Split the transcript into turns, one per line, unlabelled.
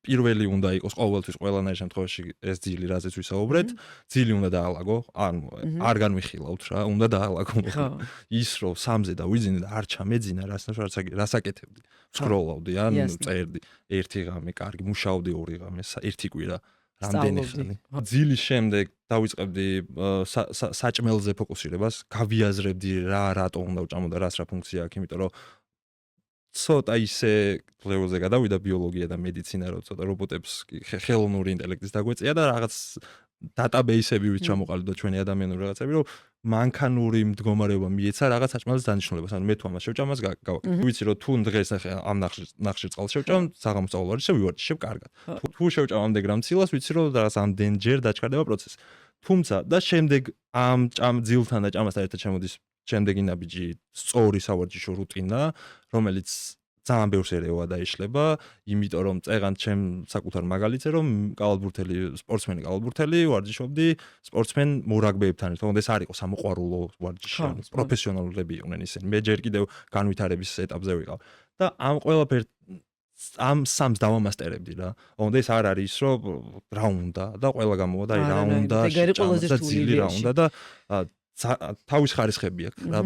პირველი უნდა იყოს ყოველთვის ყველანაირ შემთხვევაში ეს ძილი, რაზეც ვისაუბრეთ, ძილი უნდა დაალაგო, ანუ არ განვიხილავთ რა, უნდა დაალაგო. ის რომ 3-ზე დავიძინე და არ ჩამეძინა, რას აკეთებდი? სკროლავდი, ან წერდი ერთი ღამე, კარგი, მუშაობდი 2 ღამე, ერთი კვირა, რამდენი ხანი. ძილის შემდეგ დავიწყებდი საჭმელზე ფოკუსირებას, გავიაზრებდი რატო უნდა ვჭამო და რას რა ფუნქცია აქვს, იმიტომ რომ ცოტა ისე ლეველზე გადავიდა ბიოლოგია და მედიცინა, რომ ცოტა რობოტებს ხელოვნური ინტელექტის დაგვეწია და რაღაც დატაბეისები ვით ჩამოყალიბდა ჩვენი ადამიანური რაღაცები, რომ მანქანური მდგომარეობა მიეცა რაღაც საჭმელს დანიშნულებას. ანუ მე თუ ამას შევჭამას გავაკეთებ. ვიცი რომ თუ დღეს ამ ნახშირ წყალს შევჭამ, საღამოს წავალ ისე ვივარჯიშებ კარგად. თუ შევჭამ ამდენ გრამ ცილას, ვიცი რომ რაღაც ამდენჯერ დაჩქარდება პროცესი. თუმცა და შემდეგ ამ ძილთან და ჭამასთან ერთად შემოდის შემდეგი ნაბიჯი სწორი სავარჯიშო რუტინა, რომელიც ძალიან ბევრს ერევა და იშლება, იმიტომ რომ წეღან ჩემ საკუთარ მაგალითზე რომ სპორტსმენი კალათბურთელი ვარჯიშობდი სპორტსმენ მორაგბეებთან ერთად. ეს არ იყო სამოყვარულო ვარჯიში, პროფესიონალურები იყვნენ ისინი. მე ჯერ კიდევ განვითარების ეტაპზე ვიყავ და ამ ყველაფერს ამ სამს დავამასტერებდი რა. ეს არ არის ის რომ რა უნდა და ყველა გამოვა და რა უნდა და ძილი რა უნდა და თავის ხარისხები აქვს რა.